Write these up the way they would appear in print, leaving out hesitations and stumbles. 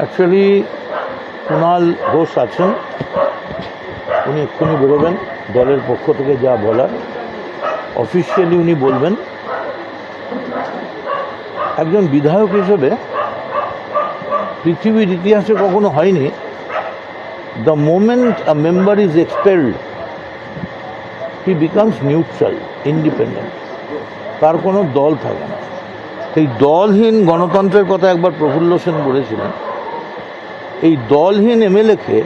Actually Kunal Ghosh আছেন, উনি এক্ষুনি বেরোবেন, দলের পক্ষ থেকে যা বলার অফিসিয়ালি উনি বলবেন। একজন বিধায়ক হিসেবে পৃথিবীর ইতিহাসে কখনো হয়নি, the moment a member is expelled he becomes neutral, independent, তার কোনো দল থাকে না। সেই দলহীন গণতন্ত্রের কথা একবার প্রফুল্ল সেন বলেছিলেন। এই দলহীন এমএলএকে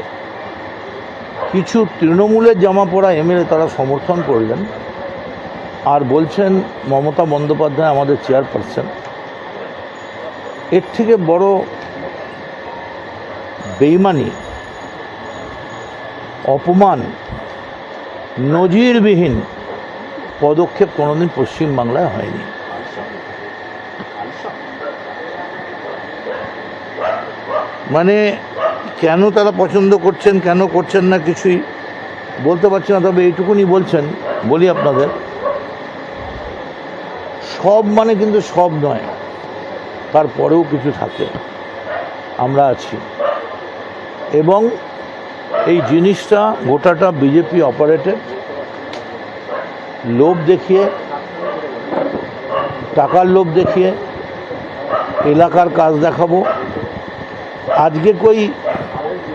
কিছু তৃণমূলের জামা পড়া এমএলএ তারা সমর্থন করলেন আর বলছেন মমতা বন্দ্যোপাধ্যায় আমাদের চেয়ারপারসন। এর থেকে বড় বেইমানি, অপমান, নজিরবিহীন পদক্ষেপ কোনোদিন পশ্চিমবাংলায় হয়নি। মানে কেন তারা পছন্দ করছেন, কেন করছেন না কিছুই বলতে পারছি না, তবে এইটুকুনি বলি আপনাদের, সব মানে কিন্তু সব নয়, তারপরেও কিছু থাকে, আমরা আছি। এবং এই জিনিসটা গোটাটা বিজেপি অপারেটেড, লোভ দেখিয়ে, টাকার লোভ দেখিয়ে, এলাকার কাজ দেখাবো। আজকে কই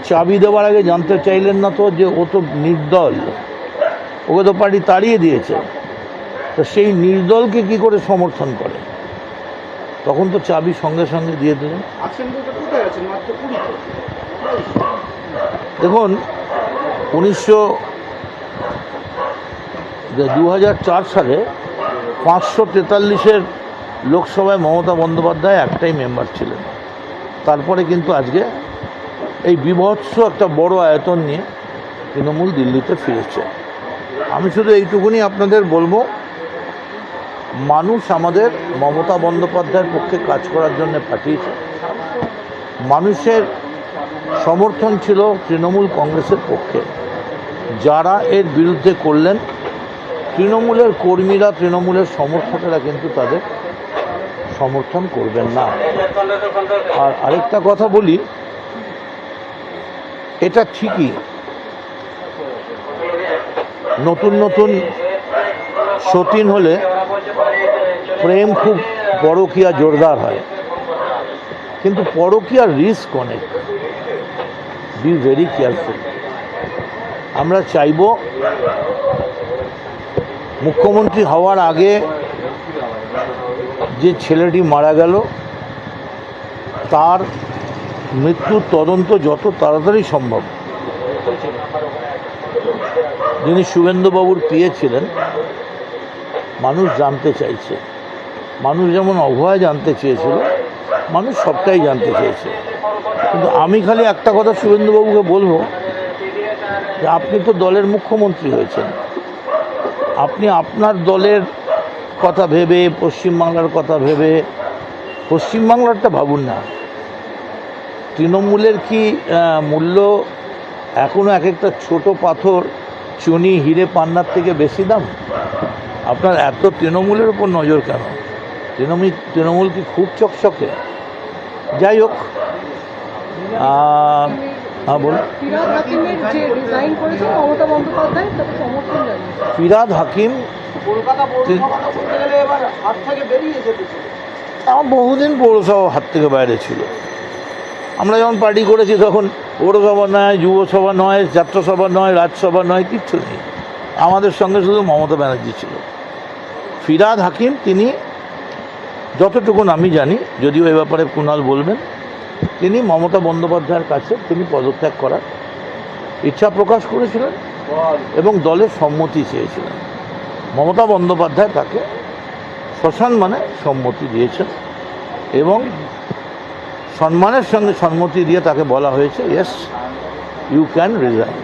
চাবি দেওয়ার আগে জানতে চাইলেন না তো যে ও তো নির্দল, ওকে তো পার্টি তাড়িয়ে দিয়েছে, তো সেই নির্দলকে কি করে সমর্থন করে? তখন তো চাবি সঙ্গে সঙ্গে দিয়ে দিলেন। দেখুন 2004 সালে 543 লোকসভায় মমতা বন্দ্যোপাধ্যায় একটাই মেম্বার ছিলেন। তারপরে কিন্তু আজকে এই বিভৎস একটা বড় আয়তন নিয়ে তৃণমূল দিল্লিতে ফিরেছে। আমি শুধু এইটুকুনি আপনাদের বলবো, মানুষ আমাদের মমতা বন্দ্যোপাধ্যায়ের পক্ষে কাজ করার জন্য পাঠিয়েছে। মানুষের সমর্থন ছিল তৃণমূল কংগ্রেসের পক্ষে। যারা এর বিরুদ্ধে করলেন, তৃণমূলের কর্মীরা, তৃণমূলের সমর্থকেরা কিন্তু তাদের সমর্থন করবেন না। আর আরেকটা কথা বলি, এটা ঠিকই নতুন নতুন সতীন হলে প্রেম খুব পরকীয়া জোরদার হয়, কিন্তু পরকীয়ার রিস্ক অনেক। Be very careful. আমরা চাইব মুখ্যমন্ত্রী হওয়ার আগে যে ছেলেটি মারা গেল তার মৃত্যুর তদন্ত যত তাড়াতাড়ি সম্ভব, যিনি শুভেন্দুবাবুর পিএ ছিলেন, মানুষ জানতে চাইছে। মানুষ যেমন অভয় জানতে চেয়েছিল, মানুষ সবটাই জানতে চেয়েছে। কিন্তু আমি খালি একটা কথা শুভেন্দুবাবুকে বলবো যে আপনি তো দলের মুখ্যমন্ত্রী হয়েছেন, আপনি আপনার দলের কথা ভেবে, পশ্চিমবাংলার কথা ভেবে পশ্চিমবাংলারটা ভাবুন না। তৃণমূলের কি মূল্য এখনও এক একটা ছোট পাথর, চুনি, হিরে, পান্নার থেকে বেশি দাম? আপনার এত তৃণমূলের উপর নজর কেন? তৃণমূল কি খুব চকচকে? যাই হোক, হ্যাঁ বলুন। ফিরহাদ হাকিম আমার বহুদিন পৌরসভা হাত থেকে বাইরে ছিল। আমরা যখন পার্টি করেছি তখন পৌরসভা নয়, যুবসভা নয়, ছাত্রসভা নয়, রাজসভা নয়, কিচ্ছু নেই। আমাদের সঙ্গে শুধু মমতা ব্যানার্জি ছিল। ফিরহাদ হাকিম, তিনি যতটুকুন আমি জানি, যদিও এ ব্যাপারে কুণাল বলবেন, তিনি মমতা বন্দ্যোপাধ্যায়ের কাছে তিনি পদত্যাগ করার ইচ্ছা প্রকাশ করেছিলেন এবং দলের সম্মতি চেয়েছিলেন। মমতা বন্দ্যোপাধ্যায় তাকে শ্মশান মানে সম্মতি দিয়েছেন এবং সম্মানের সঙ্গে সম্মতি দিয়ে তাকে বলা হয়েছে, ইয়েস ইউ ক্যান রিজাইন।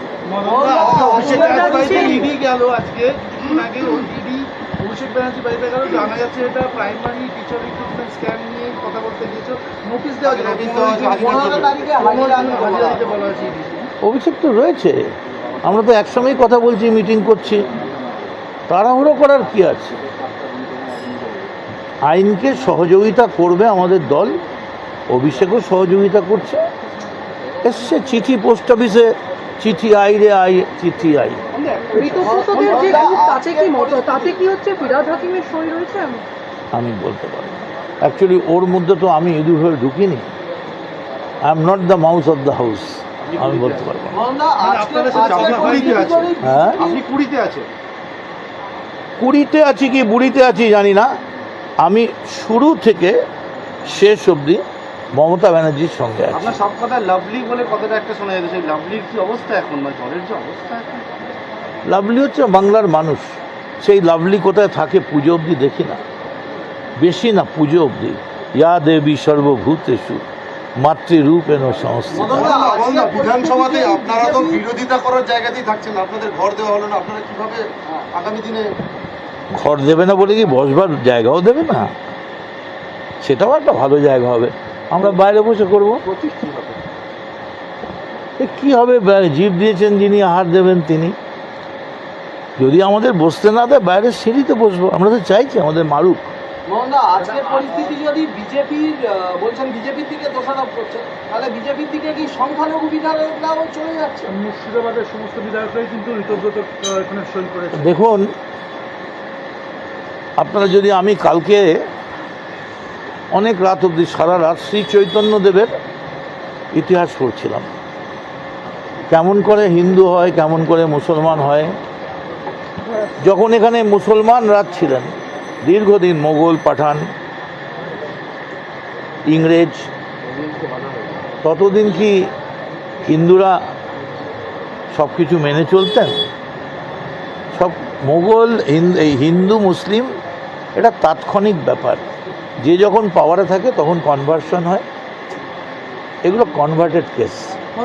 অভিষেক তো রয়েছে, আমরা তো একসঙ্গেই কথা বলছি, মিটিং করছি, তাড়াহুড়ো করার কি আছে? আইনকে সহযোগিতা করবে আমাদের দল, অভিষেকও সহযোগিতা করছে। এসছে চিঠি, পোস্ট অফিসে চিঠি আই রে আই, চিঠি আই। মৃতপ্রতদের যে গ্রুপ তাতে কি তাতে কি হচ্ছে ফিরহাদ হাকিমের সই রয়েছে? আমি বলতে পারি না। অ্যাকচুয়ালি ওর মধ্যে তো আমি ইঁদুর হয়ে ঢুকিনি। I am not the mouse of the house, আমি বলতে পারবো না। হ্যাঁ, আপনি পুরীতে আছেন? কুড়িতে আছি কি বুড়িতে আছি জানি না, আমি শুরু থেকে শেষ অবধি মমতা ব্যানার্জির সঙ্গে আছি। আপনার সব কথা লাভলি বলে কথাটা একটা শোনা যাচ্ছে, সেই লাভলির কি অবস্থা এখন, মানে জলের যে অবস্থা এখন? লাভলি হচ্ছে বাংলার মানুষ, সেই লাভলি কোথায় থাকে পুজো অবধি দেখি না, বেশি না পুজো অবধি। ইয়া দেবী সর্বভূতেষু মাতৃরূপেণ সংস্থিতা। বিধানসভাতে আপনারা তো বিরোধিতা করার জায়গাতেই থাকছেন, আপনাদের ঘর দেওয়া হলো না, আপনারা কিভাবে আগামী দিনে? ঘর দেবে না বলে কি বসবার জায়গাও দেবে না? সেটাও একটা ভালো জায়গা হবে, আমরা বাইরে বসে করবো। কি হবে, জীব দিয়েছেন যিনি আহার দেবেন তিনি। যদি আমাদের বসতে না দেয় বাইরের সিঁড়িতে বসবো, আমরা তো চাইছি আমাদের মারুক। মোহনদা, আজকের পরিস্থিতি যদি বিজেপির বলছেন বিজেপির দিকে দোষারোপ করছে, তাহলে বিজেপির দিকে কি সংখ্যালঘু বিধায়করাও চলে যাচ্ছে? মুর্শিদাবাদের সমস্ত বিধায়করাই কিন্তু ঋতব্রত এখানে সই করেছে। দেখুন, আপনারা যদি, আমি কালকে অনেক রাত অবধি, সারা রাত শ্রী চৈতন্যদেবের ইতিহাস পড়ছিলাম, কেমন করে হিন্দু হয়, কেমন করে মুসলমান হয়। যখন এখানে মুসলমান রাজ ছিলেন দীর্ঘদিন, মোগল, পাঠান, ইংরেজ, ততদিন কি হিন্দুরা সব কিছু মেনে চলতেন? সব মোগল, এই হিন্দু মুসলিম এটা তাৎক্ষণিক ব্যাপার। যে যখন পাওয়ারে থাকে তখন কনভার্সন হয়, এগুলো কনভার্টেড কেস।